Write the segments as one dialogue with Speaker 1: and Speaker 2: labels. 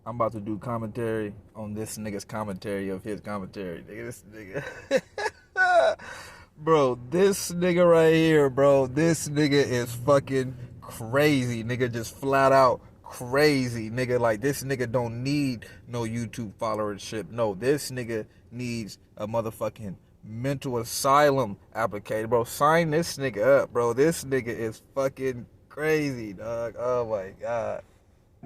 Speaker 1: I'm about to do commentary on this nigga's commentary of his commentary. Nigga, this nigga. Bro, this nigga right here, bro. This nigga is fucking crazy. Nigga just flat out crazy. Nigga, like, this nigga don't need no YouTube followership. No, this nigga needs a motherfucking mental asylum applicator. Bro, sign this nigga up, bro. This nigga is fucking crazy, dog. Oh my God.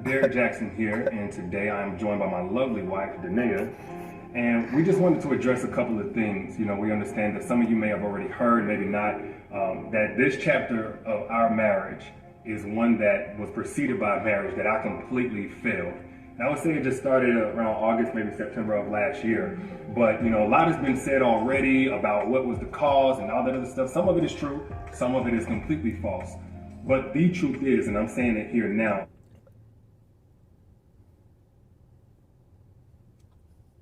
Speaker 2: Derrick Jaxn here, and today I'm joined by my lovely wife, Danae, and we just wanted to address a couple of things. You know, we understand that some of you may have already heard, maybe not, that this chapter of our marriage is one that was preceded by a marriage that I completely failed. And I would say it just started around August, maybe September of last year. But, you know, a lot has been said already about what was the cause and all that other stuff. Some of it is true, some of it is completely false. But the truth is, and I'm saying it here now,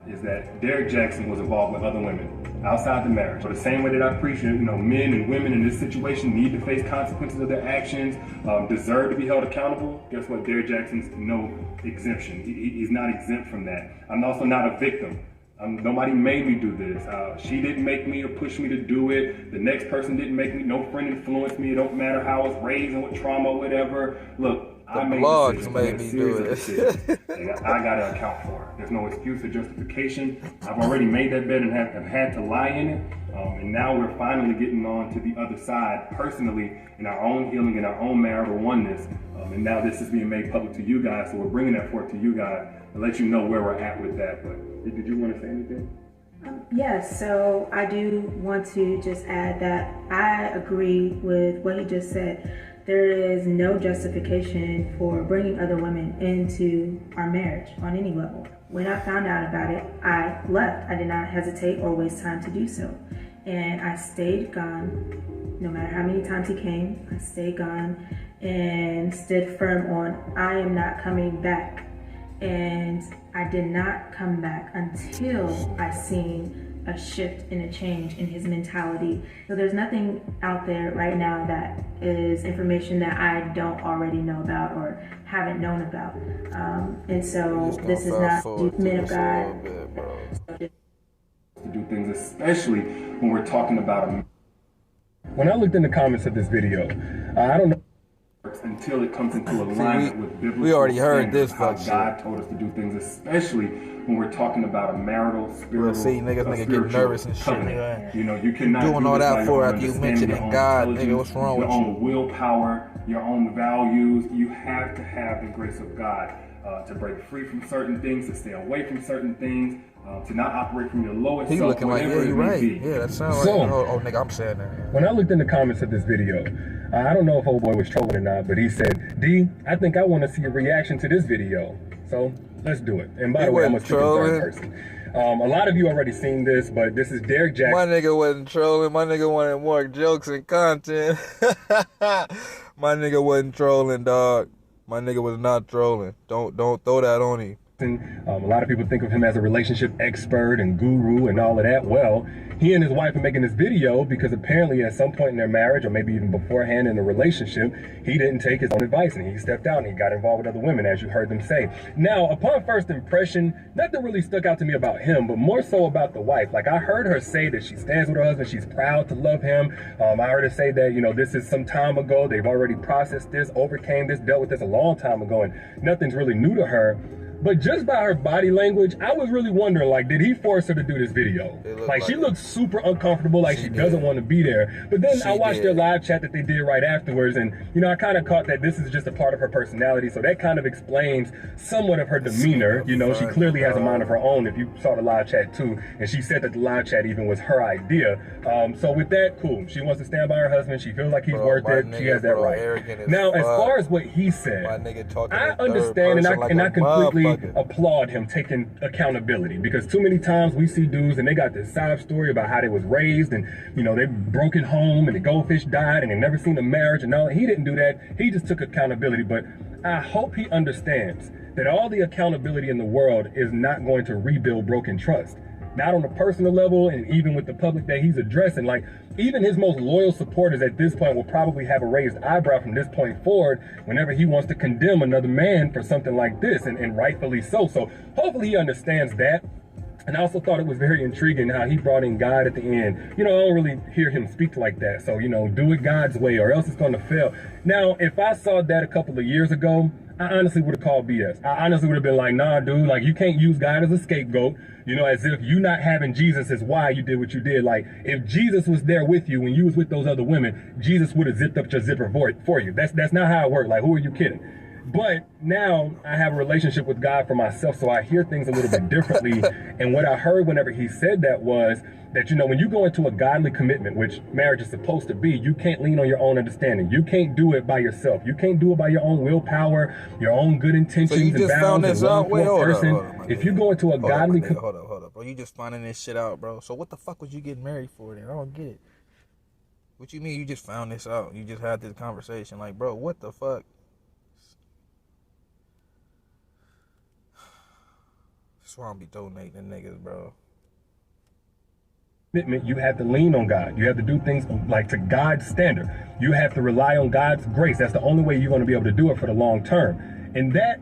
Speaker 2: is that Derrick Jaxn was involved with other women outside the marriage. So the same way that I preach, you know, men and women in this situation need to face consequences of their actions, deserve to be held accountable. Guess what? Derrick Jaxn's no exemption. He's not exempt from that. I'm also not a victim. Nobody made me do this. She didn't make me or push me to do it. The next person didn't make me. No friend influenced me. It don't matter how I was raised and what trauma or whatever. Look, I made
Speaker 1: blogs made me do
Speaker 2: it. And I gotta account for it. There's no excuse or justification. I've already made that bed and have had to lie in it. And now we're finally getting on to the other side, personally, in our own healing, in our own marital oneness. And now this is being made public to you guys, so we're bringing that forth to you guys and let you know where we're at with that. But did you want to say anything?
Speaker 3: Yes, so I do want to just add that I agree with what he just said. There is no justification for bringing other women into our marriage on any level. When I found out about it, I left. I did not hesitate or waste time to do so. And I stayed gone. No matter how many times he came, I stayed gone and stood firm on, I am not coming back. And I did not come back until I seen a shift and a change in his mentality. So there's nothing out there right now that is information that I don't already know about or haven't known about. And so this is not men of God.
Speaker 2: To do things, especially when we're talking about them. When I looked in the comments of this video, I don't know until it comes into alignment with biblical.
Speaker 1: We already heard this
Speaker 2: how
Speaker 1: fuck
Speaker 2: God
Speaker 1: shit.
Speaker 2: told us to do things, especially when we're talking about a marital, spiritual,
Speaker 1: See, niggas get nervous and shit.
Speaker 2: Nigga. You know, you cannot
Speaker 1: doing
Speaker 2: do
Speaker 1: all
Speaker 2: this
Speaker 1: that for
Speaker 2: by
Speaker 1: after you
Speaker 2: your own
Speaker 1: mentioning
Speaker 2: understanding,
Speaker 1: God,
Speaker 2: your own
Speaker 1: nigga. What's wrong with
Speaker 2: your
Speaker 1: you?
Speaker 2: own willpower, your own values. You have to have the grace of God to break free from certain things, to stay away from certain things, to not operate from your lowest
Speaker 1: He
Speaker 2: self,
Speaker 1: looking like, yeah, you're right. Yeah, that sounds like, oh, nigga, I'm saying that.
Speaker 2: When I looked in the comments of this video, I don't know if old boy was trolling or not, but he said, D, I think I want to see a reaction to this video. So let's do it. And by the way, I'm going to speak in third person. A lot of you already seen this, but this is Derrick Jaxn.
Speaker 1: My nigga wasn't trolling. My nigga wanted more jokes and content. My nigga wasn't trolling, dog. My nigga was not trolling. Don't throw that on him.
Speaker 2: A lot of people think of him as a relationship expert and guru and all of that. Well, he and his wife are making this video because apparently at some point in their marriage, or maybe even beforehand in the relationship, he didn't take his own advice and he stepped out and he got involved with other women, as you heard them say. Now, upon first impression, nothing really stuck out to me about him, but more so about the wife. Like, I heard her say that she stands with her husband, she's proud to love him. I heard her say that, you know, this is some time ago, they've already processed this, overcame this, dealt with this a long time ago, and nothing's really new to her. But just by her body language, I was really wondering, like, did he force her to do this video? Like, she looks super uncomfortable, like she doesn't want to be there. But then I watched their live chat that they did right afterwards, and, you know, I kind of caught that this is just a part of her personality, so that kind of explains somewhat of her demeanor. You know, she clearly has a mind of her own, if you saw the live chat too, and she said that the live chat even was her idea. So with that, cool. She wants to stand by her husband. She feels like he's worth it. She has that right. Now, as far as what he said, I understand, and I completely applaud him taking accountability, because too many times we see dudes and they got this sob story about how they was raised and, you know, they broken home and the goldfish died and they never seen a marriage and all. He didn't do that. He just took accountability. But I hope he understands that all the accountability in the world is not going to rebuild broken trust. not on a personal level, and even with the public that he's addressing. Like, even his most loyal supporters at this point will probably have a raised eyebrow from this point forward whenever he wants to condemn another man for something like this, and rightfully so. So hopefully he understands that. And I also thought it was very intriguing how he brought in God at the end. You know, I don't really hear him speak like that. So, you know, do it God's way or else it's going to fail. Now, if I saw that a couple of years ago, I honestly would have called BS. I honestly would have been like, nah, dude, like, you can't use God as a scapegoat. You know, as if you not having Jesus is why you did what you did. Like, if Jesus was there with you when you was with those other women, Jesus would have zipped up your zipper for you. That's not how it worked. Like, who are you kidding? But now I have a relationship with God for myself, so I hear things a little bit differently. And what I heard whenever he said that was that, you know, when you go into a godly commitment, which marriage is supposed to be, you can't lean on your own understanding. You can't do it by yourself. You can't do it by your own willpower, your own good intentions and vows and love for a person. If you go into a godly commitment.
Speaker 1: Hold up, bro. You just finding this shit out, bro. So what the fuck was you getting married for then? I don't get it. What you mean you just found this out? You just had this conversation. Like, bro, what the fuck? That's why I'm be donating to niggas, bro.
Speaker 2: You have to lean on God. You have to do things like to God's standard. You have to rely on God's grace. That's the only way you're going to be able to do it for the long term. And that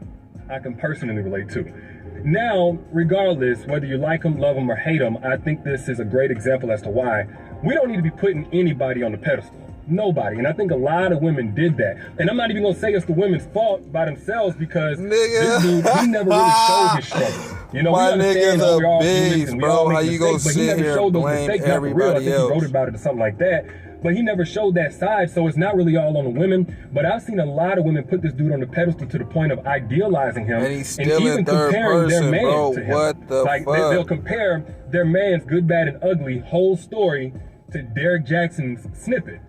Speaker 2: I can personally relate to. Now, regardless, whether you like them, love them, or hate them, I think this is a great example as to why we don't need to be putting anybody on the pedestal. Nobody. And I think a lot of women did that. And I'm not even going to say it's the women's fault by themselves because this dude, he never really showed his struggle. You know,
Speaker 1: my
Speaker 2: we
Speaker 1: nigga's
Speaker 2: understand we're all
Speaker 1: a
Speaker 2: humans
Speaker 1: beast,
Speaker 2: and we
Speaker 1: bro.
Speaker 2: all make
Speaker 1: How you gonna
Speaker 2: mistakes, but he
Speaker 1: sit
Speaker 2: never
Speaker 1: here
Speaker 2: showed
Speaker 1: and
Speaker 2: those
Speaker 1: blame
Speaker 2: mistakes. Not for real. I
Speaker 1: everybody
Speaker 2: think he wrote
Speaker 1: else?
Speaker 2: about it or something like that. But he never showed that side, so it's not really all on the women. But I've seen a lot of women put this dude on the pedestal to the point of idealizing him
Speaker 1: And he's still
Speaker 2: even
Speaker 1: in third
Speaker 2: comparing their
Speaker 1: person,
Speaker 2: man
Speaker 1: bro.
Speaker 2: to him.
Speaker 1: What the
Speaker 2: like,
Speaker 1: fuck?
Speaker 2: They'll compare their man's good, bad, and ugly whole story to Derrick Jaxn's snippet.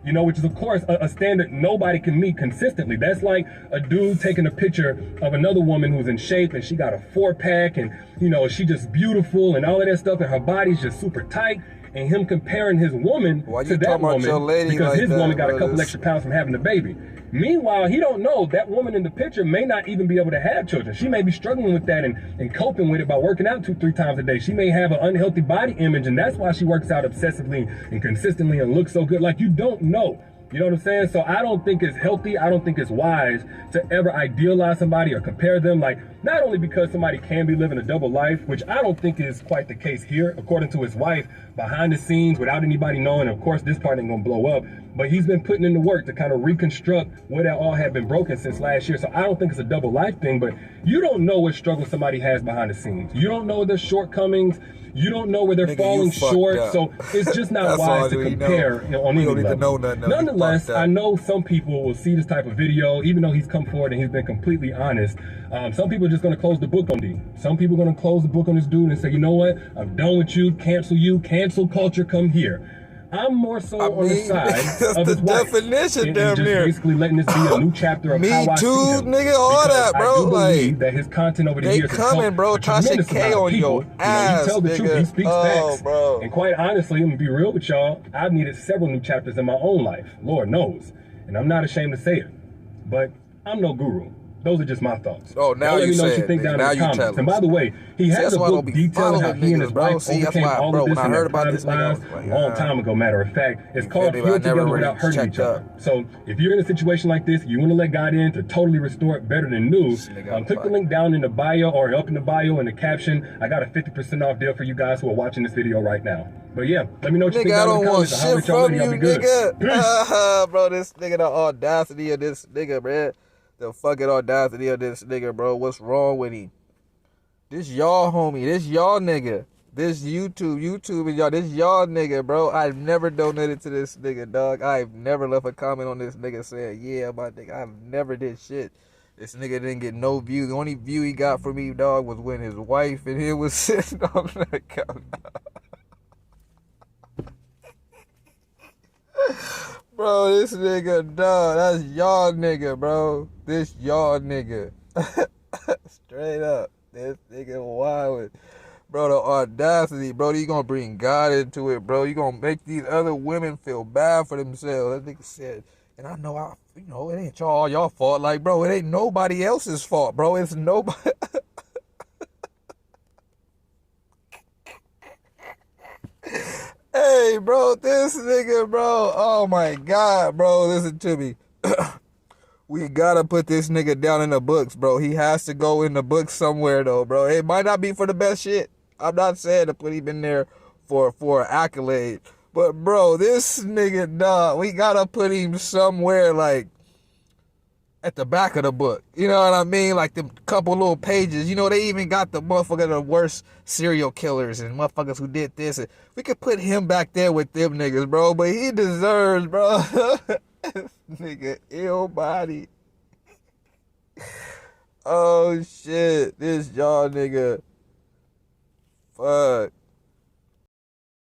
Speaker 2: You know, which is, of course, a standard nobody can meet consistently. That's like a dude taking a picture of another woman who's in shape and she got a 4-pack and, you know, she just beautiful and all of that stuff and her body's just super tight. And him comparing his woman to that woman because
Speaker 1: like
Speaker 2: his
Speaker 1: that,
Speaker 2: woman got
Speaker 1: bro,
Speaker 2: a couple extra pounds from having a baby. Meanwhile, he don't know that woman in the picture may not even be able to have children. She may be struggling with that and coping with it by working out 2-3 times a day. She may have an unhealthy body image, and that's why she works out obsessively and consistently and looks so good. Like, you don't know. You know what I'm saying? So I don't think it's healthy. I don't think it's wise to ever idealize somebody or compare them. Like, not only because somebody can be living a double life, which I don't think is quite the case here, according to his wife, behind the scenes, without anybody knowing. Of course, this part ain't gonna blow up, but he's been putting in the work to kind of reconstruct where that all had been broken since last year. So I don't think it's a double life thing, but you don't know what struggle somebody has behind the scenes. You don't know their shortcomings. You don't know where they're falling short, so it's just not wise to compare on any level. Nonetheless, I know some people will see this type of video, even though he's come forward and he's been completely honest. Some people are just going to close the book on D. Some people are going to close the book on this dude and say, you know what, I'm done with you, cancel culture, come here. I'm more so on the side of his wife.
Speaker 1: Definition,
Speaker 2: and
Speaker 1: damn
Speaker 2: just
Speaker 1: near.
Speaker 2: basically letting this be a new chapter of how I see him.
Speaker 1: Nigga, all that, bro.
Speaker 2: I do believe
Speaker 1: Like,
Speaker 2: that his content over the years
Speaker 1: they coming, bro. Tasha K on your ass,
Speaker 2: you tell the truth, he speaks facts.
Speaker 1: Bro.
Speaker 2: And quite honestly, I'm gonna be real with y'all. I've needed several new chapters in my own life. Lord knows, and I'm not ashamed to say it. But I'm no guru. Those are just my thoughts.
Speaker 1: Oh, now
Speaker 2: let
Speaker 1: you
Speaker 2: me know
Speaker 1: say
Speaker 2: what you
Speaker 1: it,
Speaker 2: think
Speaker 1: nigga.
Speaker 2: down
Speaker 1: Now
Speaker 2: in the
Speaker 1: you
Speaker 2: comments.
Speaker 1: tell
Speaker 2: And
Speaker 1: us.
Speaker 2: by the way, he has a book detailing how he and his wife overcame all of this in their private lives a long time ago, matter of fact. It's called Heal Together Without Hurting Each Other. So if you're in a situation like this, you want to let God in to totally restore it better than new, click the link down in the bio or up in the bio in the caption. I got a 50% off deal for you guys who are watching this video right now. But yeah, let me know what you think down in the comments.
Speaker 1: I don't want shit from you, nigga. Bro, this nigga, the audacity of this nigga, man. The fucking audacity of this nigga, bro. What's wrong with him? This y'all homie. This y'all nigga. This YouTube and y'all. This y'all nigga, bro. I've never donated to this nigga, dog. I've never left a comment on this nigga saying, yeah, my nigga. I've never did shit. This nigga didn't get no view. The only view he got from me, dog, was when his wife and him was sitting on that couch. Bro, this nigga, dog, that's y'all nigga, bro. This y'all nigga. Straight up. This nigga wild. Bro, the audacity, bro. You gonna bring God into it, bro. You gonna make these other women feel bad for themselves. That nigga said, and I know, it ain't all y'all fault. Like, bro, it ain't nobody else's fault, bro. It's nobody. Hey, bro, this nigga, bro. Oh my God, bro. Listen to me. We gotta put this nigga down in the books, bro. He has to go in the books somewhere, though, bro. It might not be for the best shit. I'm not saying to put him in there for an accolade. But, bro, this nigga, dog, we gotta put him somewhere, like, at the back of the book. You know what I mean? Like, the couple little pages. You know, they even got the motherfucker, the worst serial killers and motherfuckers who did this. And we could put him back there with them niggas, bro. But he deserves, bro. Nigga, ill body. Oh, shit. This y'all nigga. Fuck.